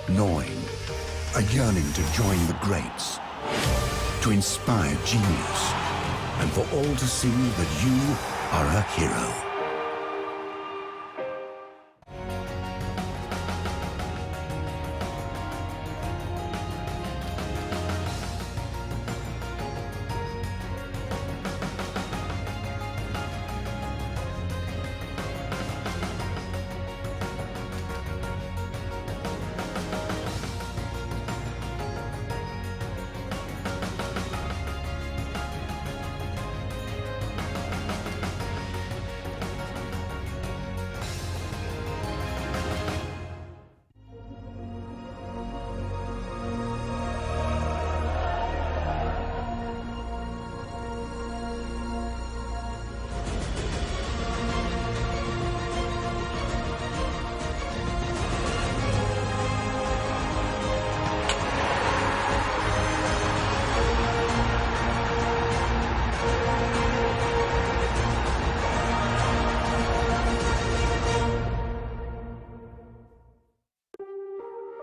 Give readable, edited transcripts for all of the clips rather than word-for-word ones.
gnawing, a yearning to join the greats, to inspire genius, and for all to see that you are a hero.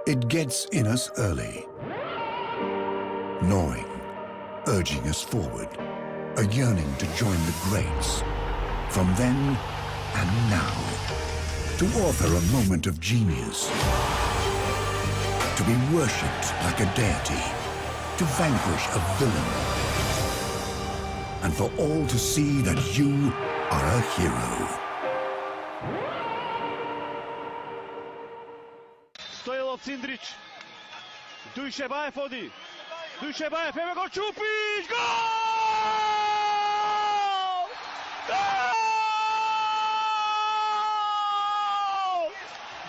It gets in us early, gnawing, urging us forward, a yearning to join the greats. From then and now, to author a moment of genius, to be worshipped like a deity, to vanquish a villain, and for all to see that you are a hero. Cindrić, Dujšebajev vodi, Dujšebajev, evo go Čupić, gol! Gol!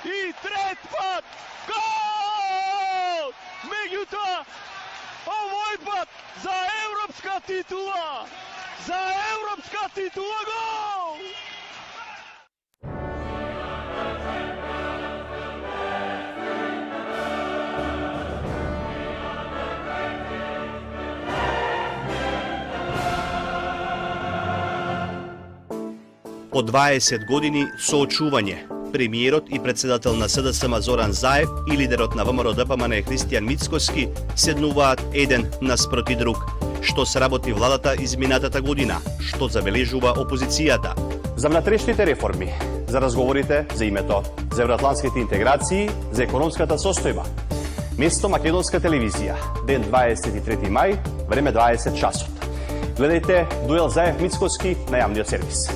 I tret pad, gol! Međutim, ovoj pad za evropska titula, gol! По 20 години соочување, премиерот и председател на СДСМ Зоран Заев и лидерот на ВМРО ДПМН Христијан Мицкоски седнуваат еден наспроти друг. Што сработи владата изминатата година, што забележува опозицијата. За внатрешните реформи, за разговорите за името, за евроатлантските интеграции, за економската состојба. Место Македонска телевизија, ден 23 мај, време 20 часот. Гледајте дуел Заев Мицкоски на јавниот сервис.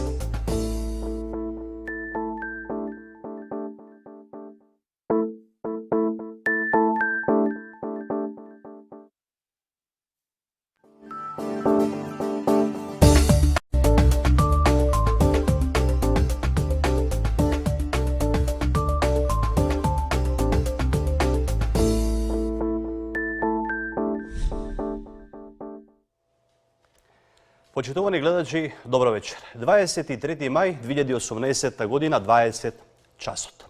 Почитувани гледачи, добро вечер. 23 мај 2018 година, 20 часот.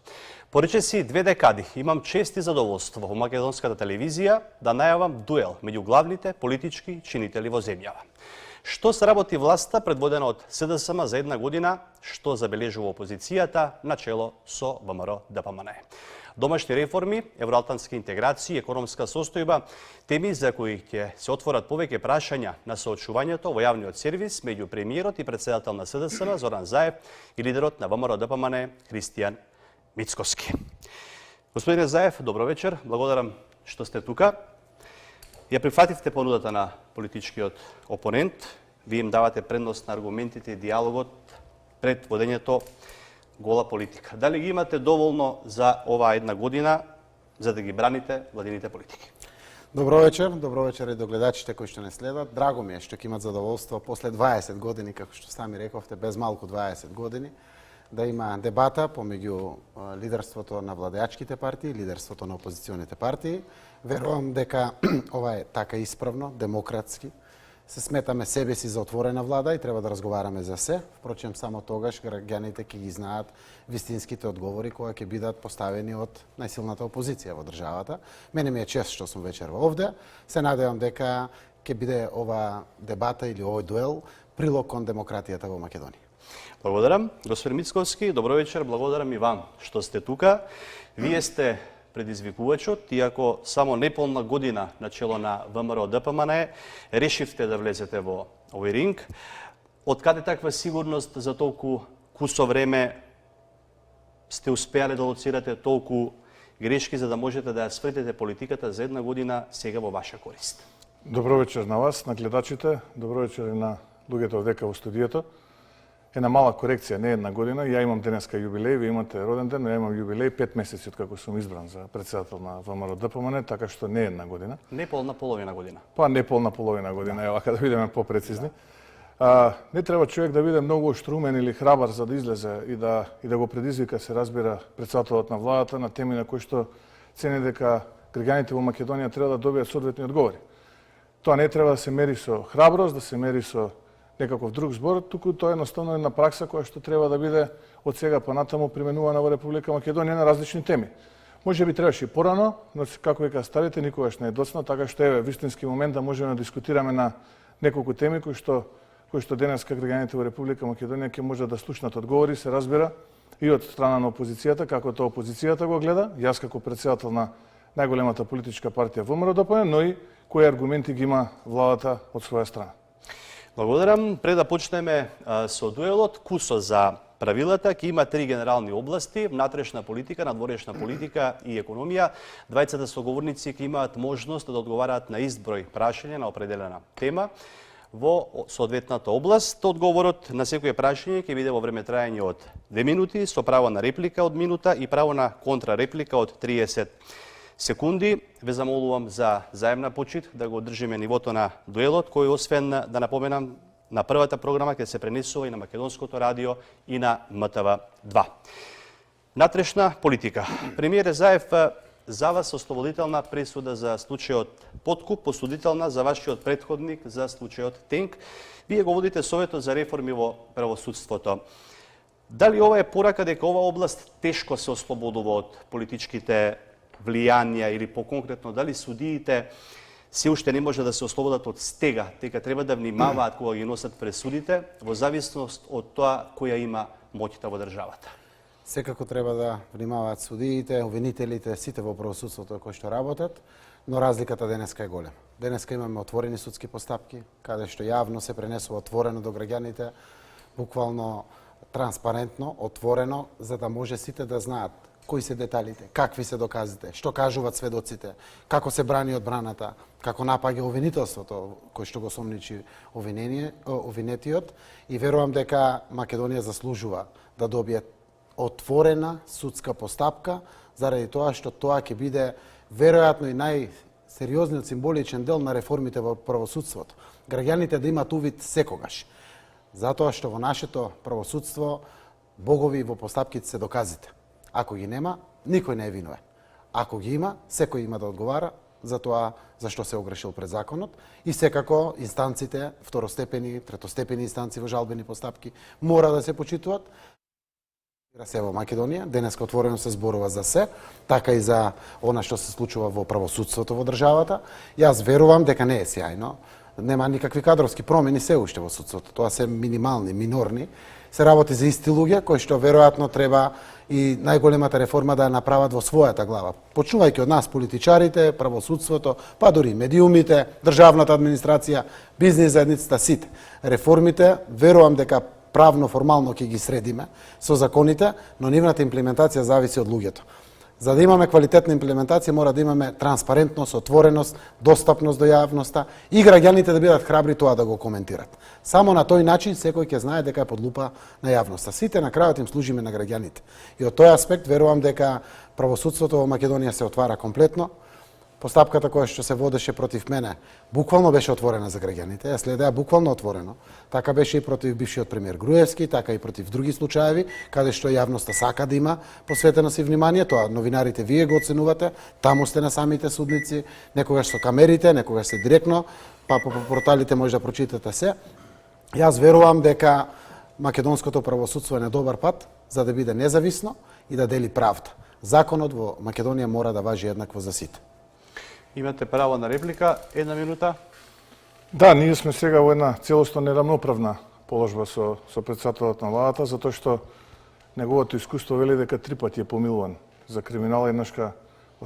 Поречиси 2 декади имам чест и задоволство во Македонската телевизија да најавам дуел меѓу главните политички чинители во земјава. Што сработи власта предводена од СДСМ за една година, што забележува опозицијата на чело со ВМРО ДПМН. Домашни реформи, евроатлантски интеграции, економска состојба, теми за кои ќе се отворат повеќе прашања на соочувањето во јавниот сервис меѓу премиерот и председател на СДСМ Зоран Заев и лидерот на ВМРО ДПМН Христијан Мицкоски. Господине Заев, добро вечер. Благодарам што сте тука. Ја прифативте понудата на политичкиот опонент. Вие им давате предност на аргументите и диалогот пред водењето гола политика. Дали ги имате доволно за оваа една година за да ги браните владините политики? Добро вечер и до гледачите кои што не следат. Драго ми е што ќе имат задоволство после 20 години, како што сами рековте, без малку 20 години, да има дебата помеѓу лидерството на владеачките партии и лидерството на опозиционите партии. Верувам дека ова е така исправно, демократски. Се сметаме себе си за отворена влада и треба да разговараме за се. Впрочем, само тогаш граѓаните ќе ги знаат вистинските одговори кои ќе бидат поставени од најсилната опозиција во државата. Мене ми е чест што сум вечерва овде. Се надевам дека ќе биде ова дебата или овој дуел прилог кон демократијата во Македонија. Благодарам. Господин Мицкоски, добро вечер. Благодарам и вам што сте тука. Вие сте предизвикувачот, иако само неполна година на чело на ВМРО ДПМН решивте да влезете во овој ринг. Од каде таква сигурност за толку кусо време сте успеале да лоцирате толку грешки за да можете да ја свртите политиката за една година сега во ваша корист? Добро вечер на вас, на гледачите. Добро вечер и на луѓето овдека во студиото. Една мала корекција, не една година. Ја имам денеска јубилеј, ви имате роден ден, но ја имам јубилеј 5 месеци од како сум избран за председател на ВМРО ДПМН, така што не една година. Неполна половина година. Па неполна половина година, ева да бидеме попрецизни. Не треба човек да биде многу оштрумен или храбар за да излезе и да го предизвика, се разбира, председателот на владата на теми на кои што цени дека граѓаните во Македонија треба да добијат соодветни одговори. Тоа не треба да се мери со храброст, да се мери со некаков друг збор, туку тоа е едноставно една пракса која што треба да биде од сега понатаму применувана во Република Македонија на различни теми. Може би требаше и порано, но како века старите никогаш не е доцна, така што еве вистински момент да можеме да дискутираме на неколку теми кои што денеска граѓаните во Република Македонија ќе можат да слушнат одговори, се разбира, и од страна на опозицијата, како тоа опозицијата го гледа, јас како председател на најголемата политичка партија ВМРО ДПМН, но и кои аргументи ги има владата од своја страна. Благодарам. Пред да почнеме со дуелот, кусо за правилата, ќе има 3 генерални области: внатрешна политика, надворешна политика и економија. Двајцата соговорници ќе имаат можност да одговараат на ист број прашања на определена тема во соодветната област. Одговорот на секое прашање ќе биде во време трајање од 2 минути, со право на реплика од минута и право на контрареплика од 30 секунди. Ве замолувам за заемна почит да го одржиме нивото на дуелот, кој освен да напоменам на првата програма ќе се пренесува и на Македонското радио и на МТВ2. Натрешна политика. Премиер Заев, за вас ослободителна пресуда за случајот подкуп, осудителна за вашиот претходник за случајот Тенк. Вие го водите Советот за реформи во правосудството. Дали ова е порака дека ова област тешко се ослободува од политичките влијанија или по-конкретно дали судиите се уште не може да се ослободат од стега, дека треба да внимаваат кога ги носат пресудите во зависност од тоа која има моќта во државата? Секако треба да внимаваат судиите, обвинителите, сите во правосудството кои што работат, но разликата денеска е голема. Денеска имаме отворени судски постапки, каде што јавно се пренесува отворено до граѓаните, буквално транспарентно, отворено, за да може сите да знаат кои се деталите, какви се доказите, што кажуваат сведоците, како се брани одбраната, како напаѓа обвинителството кој што го сомничи обвинетиот, и верувам дека Македонија заслужува да добие отворена судска постапка, заради тоа што тоа ќе биде веројатно и најсериозниот символичен дел на реформите во правосудството. Граѓаните да имаат увид секогаш. Затоа што во нашето правосудство богови во постапките се доказите. Ако ги нема, никој не е виновен. Ако ги има, секој има да одговара за тоа за што се огрешил пред законот, и секако инстанците, второстепени, третостепени инстанции во жалбени постапки мора да се почитуваат. Се во Македонија, денеска отворено се зборува за се, така и за она што се случува во правосудството во државата. Јас верувам дека не е сјајно, нема никакви кадровски промени се уште во судството, тоа се минимални, минорни. Се работи за исти луѓе кои што веројатно треба и најголемата реформа да ја направат во својата глава. Почнувајќи од нас политичарите, правосудството, па дури медиумите, државната администрација, бизнис заедницата, сите. Реформите верувам дека правно, формално ќе ги средиме со законите, но нивната имплементација зависи од луѓето. За да имаме квалитетна имплементација, мора да имаме транспарентност, отвореност, достапност до јавноста и граѓаните да бидат храбри тоа да го коментират. Само на тој начин секој ќе знае дека е под лупа на јавноста. Сите на крајот им служиме на граѓаните. И од тој аспект верувам дека правосудството во Македонија се отвара комплетно. Постапката која што се водеше против мене буквално беше отворена за граѓаните, ја следеа буквално отворено. Така беше и против бившиот премиер Груевски, така и против други случаеви, каде што јавноста сака да има посветено си внимание, тоа новинарите вие го оценувате, таму сте на самите судници, некогаш со камерите, некогаш се директно, па по порталите може да прочитате се. Јас верувам дека македонското правосудство е на добар пат за да биде независно и да дели правда. Законот во Македонија мора да важи еднакво за сите. Имате право на реплика, 1 минута. Да, ние сме сега во една целосно неравноправна положба со председателот на владата, затоа што неговото искуство вели дека 3 пати е помилуван за криминал, еднашка